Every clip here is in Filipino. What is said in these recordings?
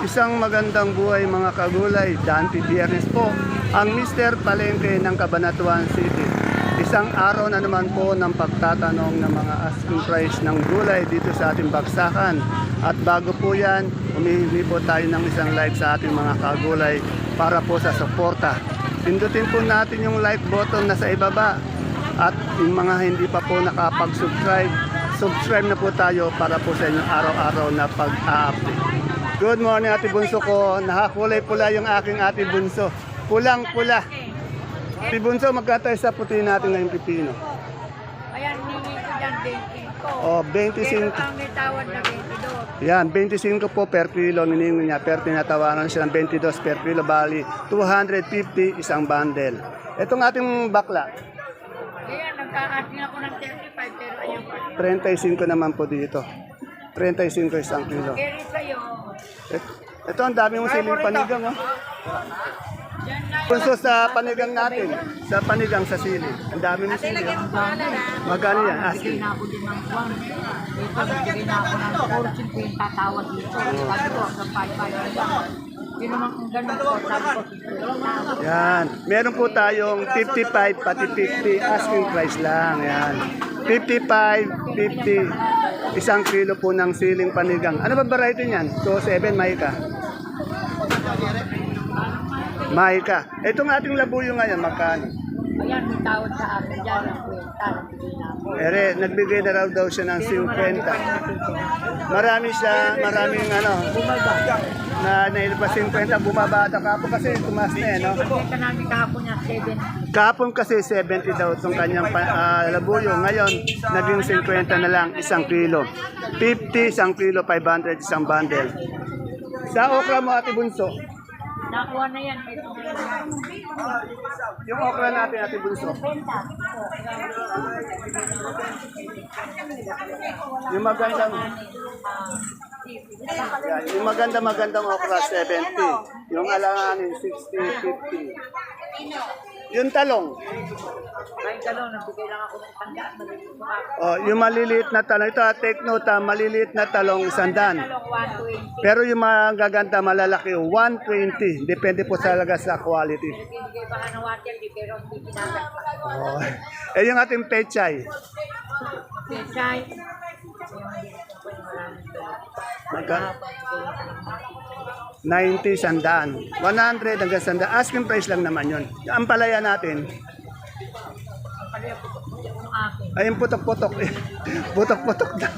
Isang magandang buhay mga kagulay. Dante Biernes po ang Mr. Palengke ng Cabanatuan City. Isang araw na naman po ng pagtatanong ng mga asking price ng gulay dito sa ating baksakan. At bago po yan, humihingi po tayo ng isang like sa ating mga kagulay para po sa suporta. Pindutin po natin yung like button na sa ibaba. At yung mga hindi pa po nakapag-subscribe, subscribe na po tayo para po sa inyong araw-araw na pag-update. Good morning, Ate Bunso ko. Nakakulay pula yung aking Ate Bunso. Pulang-pula. Ate Bunso, magkatay sa puti natin ngayong pipino. Ayan, ningi ko dyan 25. O, Pero 25. ang may tawad na 22. Yan, 25 po per kilo niningo niya. Pero tinatawaran siya ng 22 per kilo. Bali, 250 isang bundle. Itong ating bakla, Ayan, nagkakasin ako ng 35 pero ayaw pa. 35 naman po dito. 35 isang kilo. Keri sa'yo. Ito ang dami mong siling panigang. Oh. Yan na Punso sa panigang natin. Sa panigang sa sili. Ang dami mong sili. Oh. Magkano yan? Asking. na ako din ng kwan. Ito, nagbigay na ako ng 450 tatawad dito. Sabi ko, hanggang 5 lang. Yun naman kung ganun po, sabi ko, 50 na. Yan. Meron po tayong 55 pati 50 asking price lang. Yan. 55, 50. Isang kilo po ng siling panigang. Ano ba variety niyan? 27 Maika. Maika. Itong ating labuyo ngayon, magkano? Ayan, may tawad sa akin dyan. Ang kwenta, nagbigay na ako. Ere, nagbigay na raw daw siya ng 50. Maraming ano, na nailabas 50, bumaba ata kapo kasi tumas na eh, no? Kwenta namin kahapon niya, 7. Kapon kasi 70 daw itong kanyang labuyo. Ngayon, naging 50 na lang isang kilo. 50 isang kilo, 500 isang bundle. Sa okra mo, Ate Bunso, Nakuha na yan. yung okra natin, Ate Bunso, yung magandang yan, yung magandang okra 70, yung alanganin 60, 50. Yung talong, Ay, gano'n, nagbigay lang ako ng tandaan. oh, yung maliliit na talong, ito take note, maliliit na talong 100. Talong 120. Pero yung mga gaganda malalaki 120, depende po talaga sa quality. Binigay pa ka ng water, di pero hindi pinagag pa. Oh. Eh yung ating pechay, Pechay. magka 90 sandaan, 100 hanggang sandaan. Asking price lang naman yun. Ang palaya natin, ay yung putok-putok. Putok-putok na.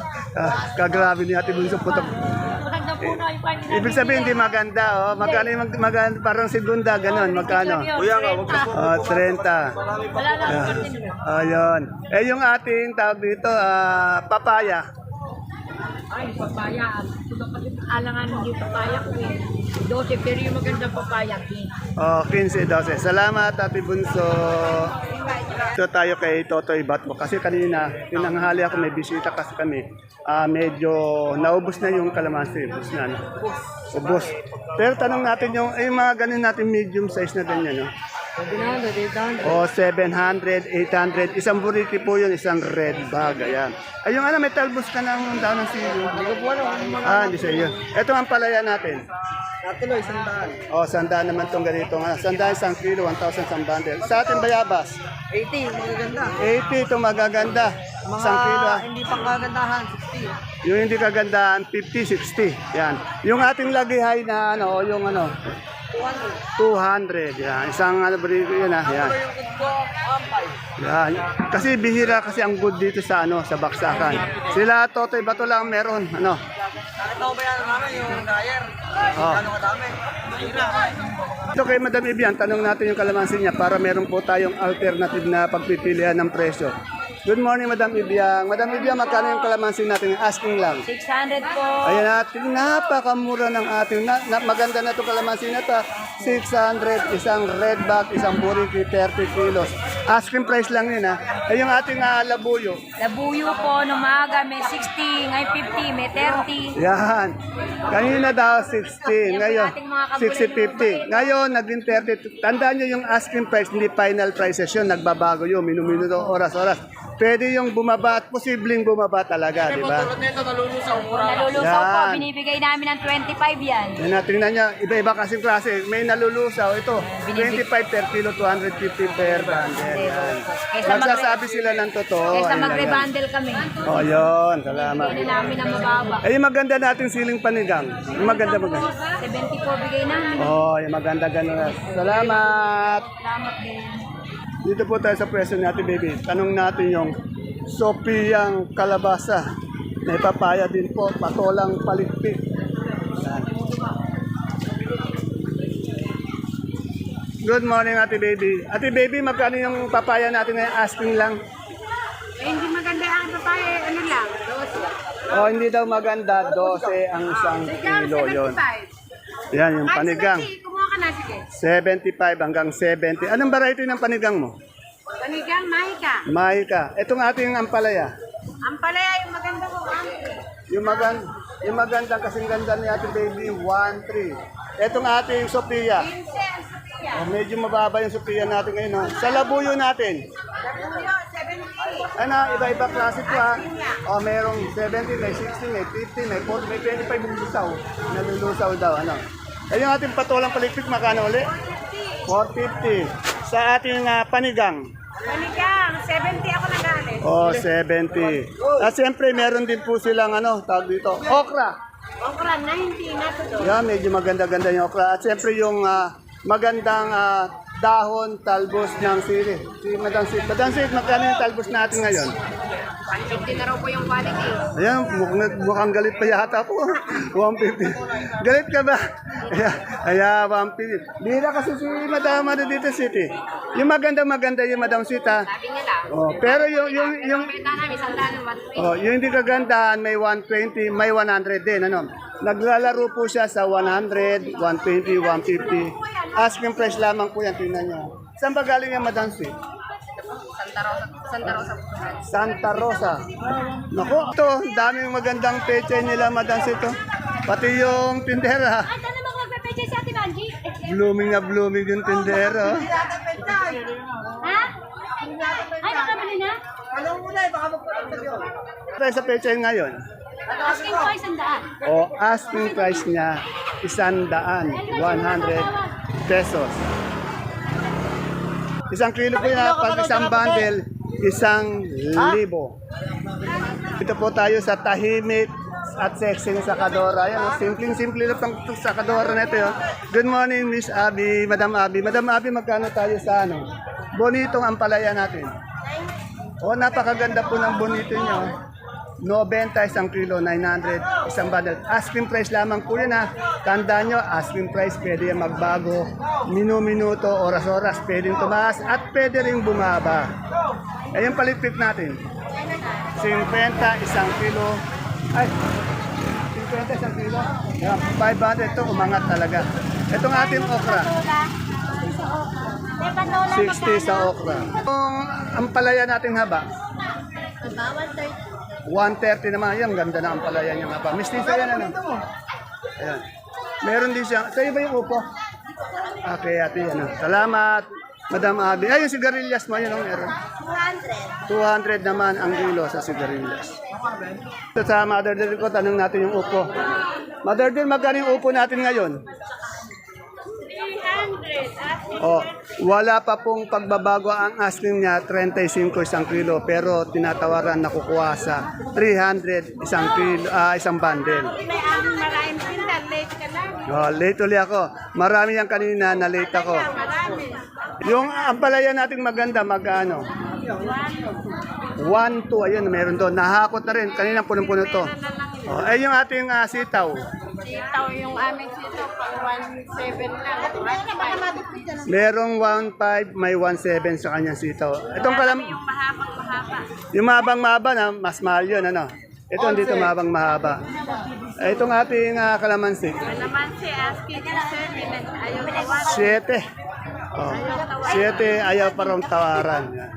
Kagrabe ni Ate Bunso, putok. Magandang puno yung panin namin. Ibig sabihin hindi maganda, oh. Magkano yung maganda, parang segunda, ganun, magkano? Kuya nga, wag Oh, 30. Wala lang ako din. Ayun. Eh yung ating tawag dito, papaya. Ay, papaya. Ito kasi alangan hindi papaya ko eh. 12, pero yung magandang papaya, 15. Oh, 15, 12. Salamat, Ate Bunso. Ito tayo kay Totoy Batmo. Kasi kanina, tinanghali ako, may bisita kasi kami. Medyo naubos na yung kalamansi. Ubus na, no? Ubos. Pero tanong natin yung mga ganun natin medium size na ganyan, no? O, 700, 800. Isang buriki po yun, isang red bag. Ayan. Ay, yung ano, may talbos ka ng daon ng sili. Hindi ko po alam. Hindi sa iyo. Ito ang palaya natin. Natuloy, 100. O, 100 naman itong ganito. 100 isang kilo, 1,000 isang bundle. Sa ating bayabas, 80, magaganda. 80 itong magaganda. Mga Isang kilo. hindi pang kagandahan, 60. Yung hindi kagandaan, 50, 60. Yan. Yung ating lagihay na ano, yung ano, 200. Yan. Isang ano, yun yan. Yung good ko, 15. Yan. Kasi bihira kasi ang good dito sa ano, sa baksakan. Sila Totoy Bato lang meron, ano. Nakita ko ba yan namin yung dryer? Oh. Gano'ng kadami? Mahira. Ito kay Madam Ibian, tanong natin yung kalamansi niya para meron po tayong alternative na pagpipilian ng presyo. Good morning, Madam Ibiang. Madam Ibiang, magkano yung kalamansi natin? Asking lang. 600 po. Ayan natin, napakamura ng ating, maganda na itong kalamansi na ito. 600, isang red bag, isang buriki, 30 kilos. Asking price lang yun, ha. Eh, yung ating labuyo. Labuyo po, nung maaga may 60, ngayon 50, may 30. Yan. Kanina daw 60, ngayon 60-50. Ngayon, naging 30. Tandaan nyo yung asking price, hindi final prices yun. Nagbabago yun, minuto, oras-oras. pwede yung bumaba at posibleng bumaba talaga, di ba? Nalulusaw po, Yan. binibigay namin ng 25 yan. Yan na, tingnan niya, iba-iba kasing klase. May nalulusaw, ito, 25 per kilo, 250 per bundle. Yan. Nagsasabi sila ng totoo. Kaysa Ayun na yan. magre-bundle kami. Oh, yun, salamat. Bili namin ang mababa. Ay, yung maganda nating siling panigang. Yung maganda. 70 po bigay namin. Oh, yung maganda gano'n. Salamat. Salamat din. Dito po tayo sa presyo natin, baby. Tanong natin yung Sophiyang kalabasa. May papaya din po, patolang paligpit. Yan. Good morning, Ate Baby. Ate Baby, magkano yung papaya natin ngayon? Asking lang. Hindi maganda ang papaya, ano lang, 12. Oh, hindi daw maganda. 12 ang isang kilo yon. Yan, yung panigang. Kumuha ka na, sige. 75 hanggang 70. Anong variety ng panigang mo? Panigang, mahika. Mahika. Itong ating ampalaya. Ang palaya, yung maganda ko, Yung magandang kasing ganda ni Ate Baby, 1-3. Itong ating Sophia. Oh, medyo mababa yung Sophia natin ngayon. Oh. Sa labuyo natin. Ano, iba-iba klase po ha. Oh, merong 70, may 60, may 50, may 40, may 25 lulusaw. Nalulusaw daw, ano. Ay, yung ating patolang paligpit, makano uli? 450. Sa ating panigang. Panigang, 70 ako nag-alis. Oh, 70. At siyempre, meron din po silang tawag dito, okra. Okra, 90 na to doon. Yan, medyo maganda-ganda yung okra. At siyempre yung magandang dahon, talbos ng sili. Si Madam Sid. Madam Sid, magkano yung talbos natin ngayon? 150 na raw po yung quality. Ayan, mukhang galit pa yata po. 150. Galit ka ba? Ayan, 150. Bira kasi si Madam dito City. Yung maganda yung Madam Sid ha. Sabi nila. Oh, pero yung Kita namin, sandaan naman. oh, yung hindi kagandahan may 120, may 100 din ano. Naglalaro po siya sa 100, 120, 150. Asking price lamang po yan, tingnan nyo. Saan ba galing yung Madam Sid? Santa Rosa. Santa Rosa. Naku, ito, daming magandang peche nila, Madam Sid. Oh. Pati yung tindera. Ay, saan naman magpe-peche si Ate Manji? Blooming na blooming yung tindera. Oh. Ha? Ay, nakabili na? Tayo sa peche ngayon. Asking ko ay 100. O, asking price niya, 100, 100 pesos. Isang kilo po yan, pag isang bundle, 1,000. Ito po tayo sa tahimik at sexy ng Sakadora. Yan, simpleng-simple lang itong Sakadora na ito. Good morning, Miss Abby, Madam Abby. Madam Abby, magkano tayo sa bonitong ampalaya natin? O, napakaganda po ng bonito nyo. 90 isang kilo, 900 isang bundle. Asking price lamang po yun ha. Tandaan nyo, asking price pwede yan magbago. Minuto, oras-oras, pwede tumaas at pwede rin bumaba. Eh yung palitpit natin. 50 isang kilo. Ay, 50 isang kilo. Yan, 500 ito, umangat talaga. Itong ating okra. 60 sa okra. Yung ampalaya nating haba. 130 naman. Yan, ganda na ang palaya niya nga pa. Mistisa yan, ano? Ayan. Meron din siya. Sa'yo ba yung upo? Okay, ate, ano. Salamat, Madam Abby. Ay, yung sigarilyas mo, yun ang meron. 200 naman ang kilo sa sigarilyas. Ito sa Mother Dear ko, tanong natin yung upo. Mother Dear, magkano yung upo natin ngayon? 300. Oh, wala pa pong pagbabago ang asking niya, 35 isang kilo, pero tinatawaran na kukuha sa 300 isang kilo, isang bundle. May aming maraming pindan. Late ka lang. Oh, late ulit ako. Marami yan kanina, na late ako. Marami. Yung ampalaya nating maganda, magkano? 1, 2, ayun, meron doon. Nahakot na rin, kanina punong-puno to. Oh, eh yung ating sitaw. Sitaw yung aming sitaw pang 1.7 lang. Merong 1.5, may 1.7 sa kanyang sitaw. Itong Yung mahabang-mahaba. yung mahabang-mahaba na, mas mahal yun, ano? Ito hindi ito mahabang-mahaba. Eh, itong ating kalamansi. Naman si asking ko 7. Ayaw tawaran. 7. Oh, 7, ayaw pa rin tawaran. Yan.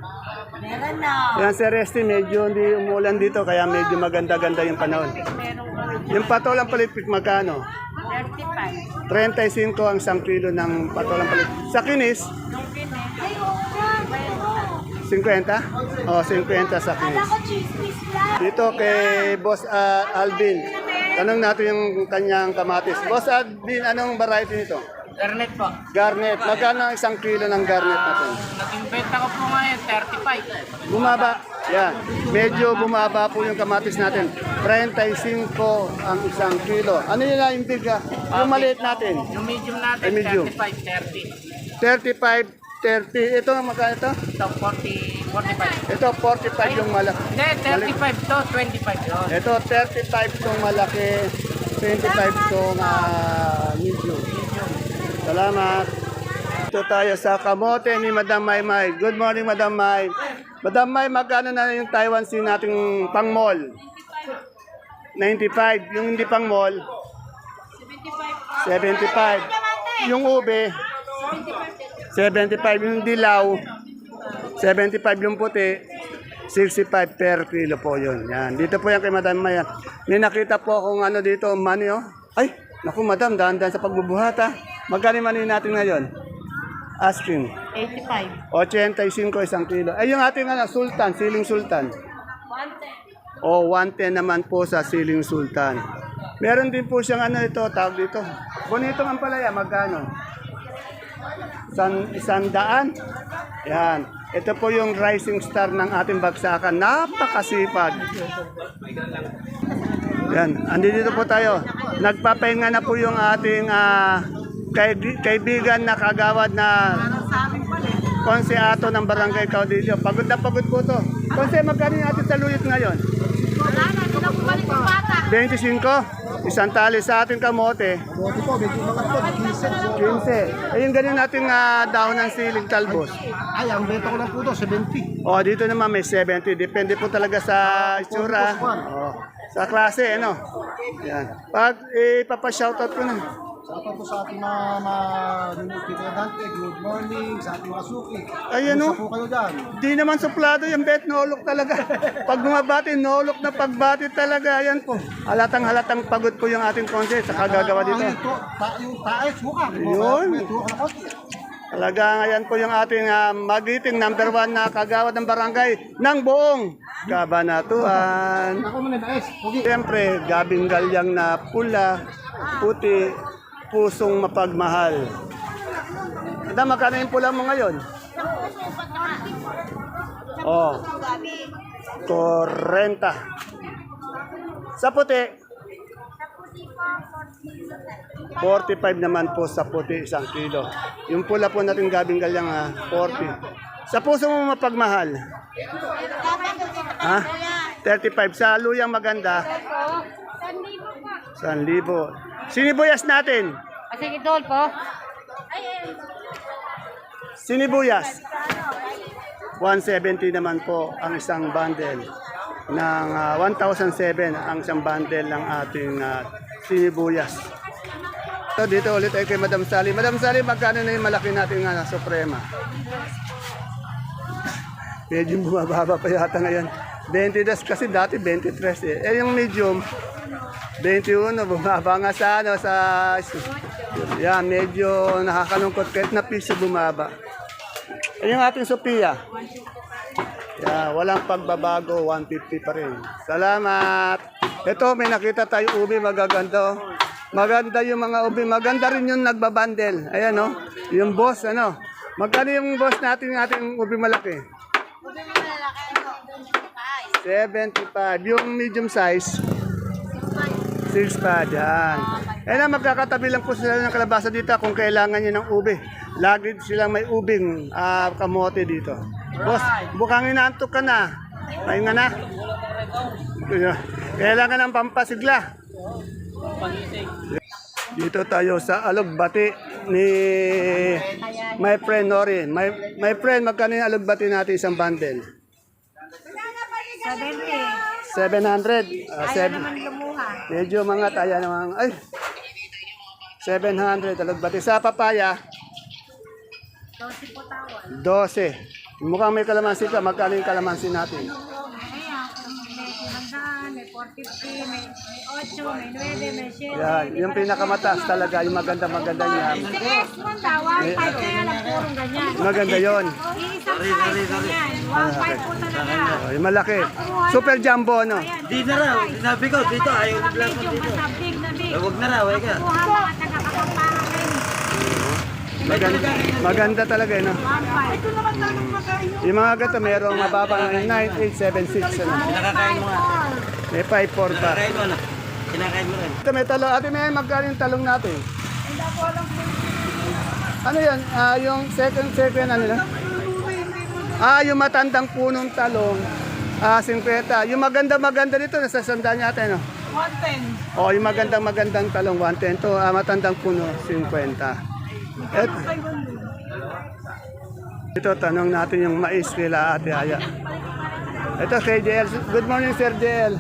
Meron na. Yan, Sir Resty, medyo hindi umulan dito, kaya medyo maganda-ganda yung panahon. Merong Yung patolang palipik, magkano? 35. 35 ang 1 kilo ng patolang palipik. Sa kinis, Nung pinis. 50? O, 50 sa kinis. Dito kay Boss Alvin. Tanong natin yung kanyang kamatis. Boss Alvin, anong variety nito? Garnet po. Garnet. Magkano ang isang kilo ng garnet natin? Naging benta ko po ngayon, 35. Bumaba. Yan. Medyo bumaba po yung kamatis natin. 35 ang isang kilo. Ano yun na yung big? Yung maliit natin? Yung medium natin, Ay, medium. 35, 30. 35, 30. Ito, magkano ito? Ito, 40, 45. Ito, 45 yung malaki. Hindi, 35 to, 25 yun. Ito, 35 itong malaki. 25 itong medium. Salamat. Ito tayo sa kamote ni Madam Maymay. Good morning, Madam May. Madam May, magkano na yung Taiwan Sea nating pang mall? 95. Yung hindi pang mall? 75. Yung ube? 75. Yung dilaw? 75 yung puti. 65 per kilo po yun. Yan. Dito po yan kay Madam May. May nakita po akong ano dito, money oh. Ay, naku Madam, dahan-dahan sa pagbubuhat ha. Magkano money natin ngayon? Asking. 85. 85 isang kilo. Ay, yung ating sultan, siling sultan. 110. O, 110 naman po sa siling sultan. Meron din po siyang ito, tawag dito. Bonitong ampalaya, magkano? 100? Yan. Ito po yung rising star ng ating bagsakan. Napakasipag. Yan. Andito po tayo. Nagpapahinga na po yung ating kaibigan na kagawad na konseato ng Barangay Caudillo. Pagod na pagod po to. Konse, magkano yung ating saluyot ngayon? Wala na, hindi na bumalik yung bata. 25. Isang tali sa ating kamote. 15. Ayun ganun nating dahon ng siling talbos. Ay, ang benta ko lang po ito, 70. O, dito naman may 70. Depende po talaga sa itsura. O, sa klase, ano. Yan. Pag ipapa-shoutout ko na. Saka po sa ating mga Dante, good morning, sa ating mga suki. Ayan o. Kumusta po kayo dyan? Di naman suplado yung bet, nolok talaga. Pag bumabati, nolok na pagbati talaga. Ayan po. Halatang pagod po yung ating konse sa kagagawa dito. Yung taes, suka. Yun. May suka na konti. Talaga ngayon po yung ating magiting number 1 na kagawad ng barangay ng buong Cabanatuan. Ako muna taes. Okay. Siyempre, gabing galyang na pula, puti, pusong mapagmahal. Ada, magkano yung pula mo ngayon? Oh, 40. Sa puti? 45 naman po sa puti, isang kilo. Yung pula po natin gabing galyang 40. Sa puso mo mapagmahal? Ha? 35. Sa luyang maganda? 1,000. Sinibuyas natin? Kasi idol po. Sinibuyas? 170 naman po ang isang bundle ng 1,007 ang isang bundle ng ating sinibuyas. So, dito ulit ay kay Madam Sally. Madam Sally, magkano na yung malaki natin Suprema? Medyo bumababa pa yata ngayon. 22 kasi dati 23 eh. Eh yung medium 21, bumaba nga sa yan, medyo nakakalungkot kahit na piso bumaba. Eh yung ating Sophia. Yeah, walang pagbabago, 150 pa rin. Salamat. Ito, may nakita tayo ubi, magaganda. Maganda yung mga ubi. Maganda rin yung nagbabandel. Ayan, no? Yung boss, ano? Magkano yung boss natin, yung ating ubi malaki? 75. Yung medium size? 6 yan. Eh na, magkakatabi lang po sila ng kalabasa dito kung kailangan nyo ng ube. Lagi silang may ubing kamote dito. Boss, bukang inaantok ka na. Pahinga na. Kailangan ng pampasigla. Dito tayo sa Alugbati ni my friend Nori. My friend, magkano yung alugbati natin isang bundle? 70. 700. Ayaw naman lumuha. Medyo mga taya naman. Ay, 700. Alugbati. Sa papaya? 12 po tawad. 12. Mukhang may kalamansi ka. Magkano yung kalamansi natin? Ayan, may 100, may 450, may 8, may 9, may 7. Yan, yung pinakamataas talaga, yung maganda-maganda niya. Si S1 daw, 1.5 kaya lang purong ganyan. Maganda yon. Iisang size ganyan, 1.5 po talaga. Oh, yung malaki. Super jumbo, no? Ayan, Di na raw, sinabi ko, dito ayaw mga naglang medium, dito. basta big na big. Huwag na raw, ay ka. Kuha mga taga-kapampangan kayo. Maganda talaga, no? 1.5. Ito naman tanong makayo. Yung mga gato, merong mababa ng 9876, ano? Kinakain mo nga. May 54 pa. Kinakain mo na. Kinakain mo rin. Ito may talong. Ate, may magkano yung talong natin? Ano yan? Yung second, ano na? Yung matandang punong talong. 50. Yung maganda-maganda dito, nasa sandaan niya ate, no? 110. Yung magandang talong, 110. To, matandang puno, 50. Ito, tanong natin yung mais nila ate Aya. Ito kay JL. Good morning, Sir JL.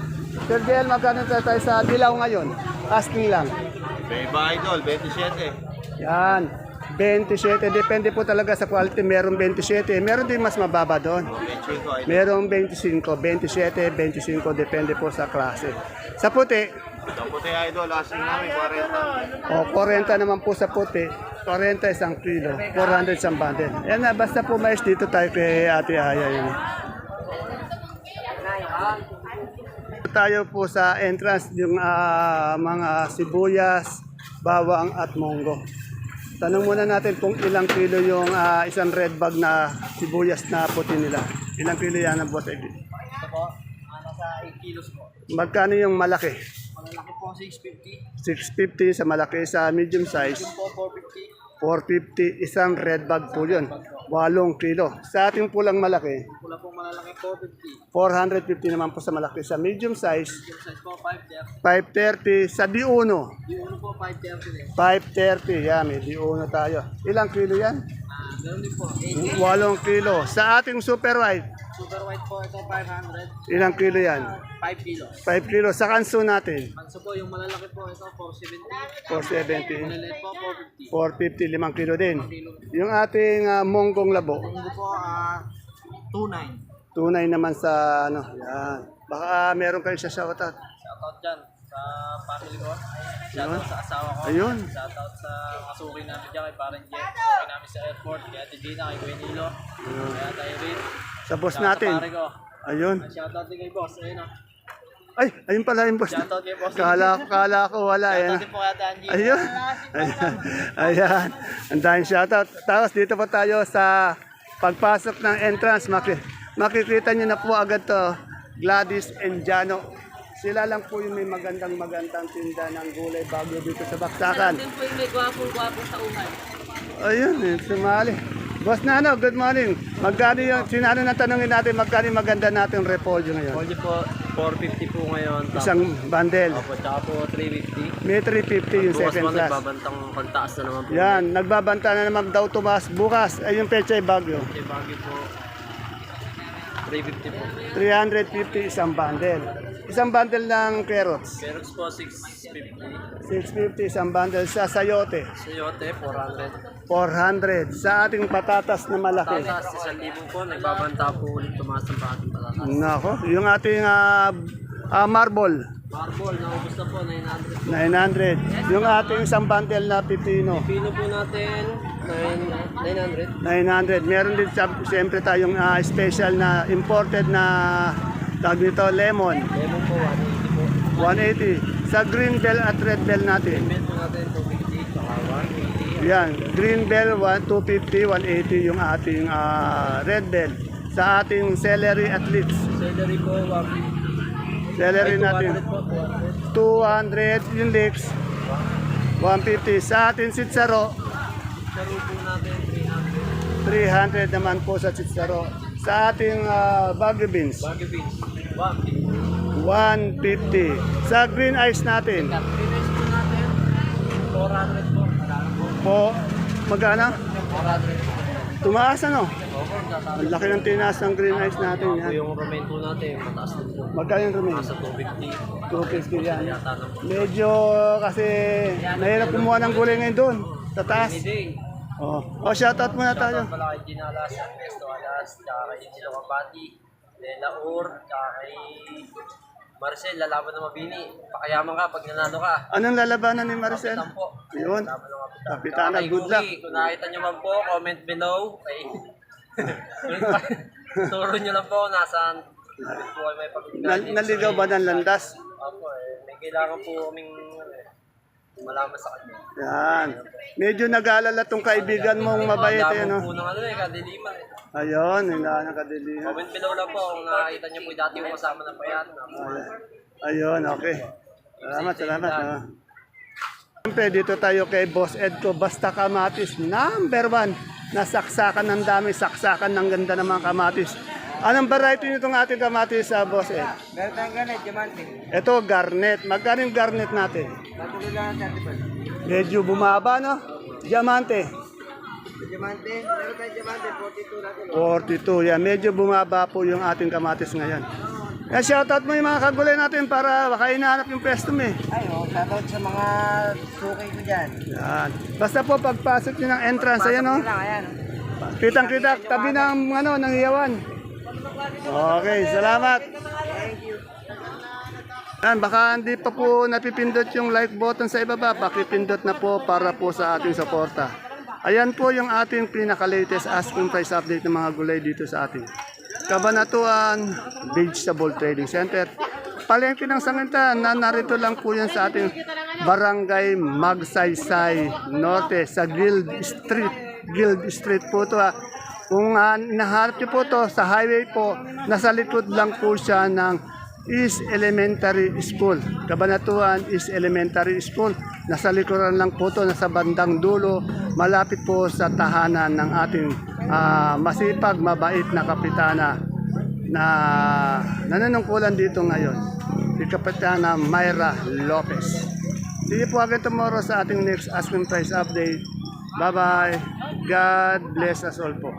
Sir JL, magkano tayo sa dilaw ngayon? Asking lang. Beba Idol, 27. Yan. 27. Depende po talaga sa quality. Merong 27. Meron din mas mababa doon. 25 Idol. Merong 25, 27, 25. Depende po sa klase. Sa puti, Sa puti Idol, asking namin 40. 40 naman po sa puti. 40 isang kilo. 400 isang bundle. Yan na. Basta po mais dito tayo kay Ate Aya. Yun. Tayo po sa entrance yung mga sibuyas, bawang at munggo. Tanong muna natin kung ilang kilo yung isang red bag na sibuyas na puti nila. Ilang kilo yan ang bote? Ito po, nasa 8 kilos po. Magkano yung malaki? Malalaki po, 650. 650 sa malaki, sa medium size. Yung po, 450. 450, isang red bag po yun. 8 kilo. Sa ating pulang malaki, Pula pong malalaki, 450. 450 naman po sa malaki. Sa medium size, Yung size po, 530. 530. Sa diuno, Yung po, 530 din. 530. Yan, may diuno tayo. Ilang kilo yan? Ganun din po, 8 kilo. Sa ating super white, Super white po, ito 500. ilang kilo yan? 5 kilos. 5 kilo. Sa kanso natin, Manso po, yung malalaki po, ito 470. 470. Maliliit po, 450, 450. 5 kilo din. Yung ating monggong labo, Kung po, 29. tunay naman sa ano. Yan. Baka meron kayo sa shoutout. Shoutout dyan sa family ko. Shoutout sa asawa ko. Ayun. Shoutout sa kasuki namin dyan kay Parang Jet. Kasuki namin sa airport. Kay Ate Gina, kay Gwenilo. Kay Ate Irene. Sa boss Shoutout natin. Sa pare ko. Ayun. Shoutout din kay boss. Ayun o. Ay, ayun pala yung boss. Shoutout kay boss. Kala ko wala. Ayan. Shoutout din po kay Ate Angie. Ayun. Ayan. Ayan. Ang daming shoutout. Tapos dito pa tayo sa pagpasok ng entrance. Makikita nyo na po agad to. Gladys and Jano. Sila lang po yung may magandang tinda ng gulay bagyo dito sa Baksakan. Din po yung may gwapong-gwapo sa uman. Ayun, sumali. Boss Nano, good morning. Magkano yung, sinano na tanongin natin, magkano yung maganda nating repolyo ngayon? Polly po, 450 po ngayon. Isang bundle. Opo, tsaka po 350. May 350 yung Bukas second po class. nagbabantang pagtaas na naman po. Yan, nagbabanta na naman daw tumaas bukas. Ay, yung pechay bagyo. Kay Baguio po, 350 po. 350 isang bundle. Isang bundle ng carrots. Carrots po, 650. 650 isang bundle sa sayote. Sayote, 400. 400. Sa ating patatas na malaki. Tatas, 1,000 po. Nagbabanta po ulit tumaas ang ating patatas. Nako, yung ating marble. Marble, naubos na po, 900. 900. Yung ating isang bundle na pipino. Pino po natin, 900. 900. Meron din siyempre tayong special na imported na tawag nito, lemon. Lemon po, 180 po. 180. Sa green bell at red bell natin. Piment po natin, 250, tsaka 180. Yan, green bell 250, 180 yung ating red bell. Sa ating celery at leeks. Celery po, 150. Celery Ay, 200 natin po, 200. 200 yung leeks. 150. Sa ating sitsaro, Charo po natin, 300. 300 naman po sa sitsaro. Sa ating bagyo beans, Baguio beans, 150. 150. Sa green ice natin, Finish po natin, 400 po. Marami po. po, magana? 400. Tumaas ano? Opo, tataas. Ang laki ng tinaas ng green ice natin. Po Yan. yung romaine po natin, mataas na po. Magkano yung remain? Nasa 250. 250 yan. Yata na po. Medyo kasi mahirap kumuha ng gulay ngayon doon. Sa taas. Day. Oh, shoutout muna tayo. Shoutout pala kay Ginalas, Ernesto Alas, tsaka kay Nilo Kabati, Lela Ur, tsaka kay Marcel, lalaban na mabini. Pakayaman ka pag nanalo ka. Anong lalabanan ni Maricel? Kapitan po. Yun. Laban ng kapitan. Kapitana, Kay good Guri, luck. kung nakita nyo man po, comment below. Okay. Turo nyo lang po nasaan. Po ay may pagkakas. Naligaw ba ng landas? Opo, may kailangan po kaming malaman sa kanya. Yan. Medyo nag-aalala tong kaibigan mong mabait eh, Damo no? po ng ano eh, kadiliman eh. Ayun, hindi na kadilihan. Comment below lang po kung nakakita nyo po yung dati ko kasama ng bayan. Ayun, okay. Salamat. Siyempre, dito tayo kay Boss Edco. Basta kamatis, number 1. Nasaksakan ng dami, saksakan ng ganda ng mga kamatis. Anong variety nitong ating kamatis sa Boss Ed? Meron tayong ganit, diamante. Ito, garnet. Magkano yung garnet natin? Natuloy lang ang 35. Medyo bumaba, no? Diamante. Diamante, meron tayong diamante, 42 natin. 42, yan. Medyo bumaba po yung ating kamatis ngayon. Yan, shoutout mo yung mga kagulay natin para baka hinahanap yung pwesto mo eh. Ay, shoutout sa mga suki ko dyan. Yan. Basta po pagpasok nyo ng entrance, ayan no? Lang, ayan. Kitang-kita, tabi ng hiyawan. Okay, salamat. Yan, baka hindi pa po napipindot yung like button sa ibaba, pakipindot na po para po sa ating suporta. Ayan po yung ating pinaka-latest asking price update ng mga gulay dito sa ating Cabanatuan Vegetable Trading Center. Palengke ng Sangitan, na narito lang po yan sa ating Barangay Magsaysay Norte sa Guild Street po ito. Kung nahanap niyo po to sa highway po, nasa likod lang po siya ng East Elementary School. Cabanatuan East Elementary School. Nasa likuran lang po to, nasa bandang dulo, malapit po sa tahanan ng ating masipag, mabait na kapitana na nanunungkulan dito ngayon. Si Kapitana Myra Lopez. See you po again tomorrow sa ating next asking price update. Bye-bye. God bless us all po.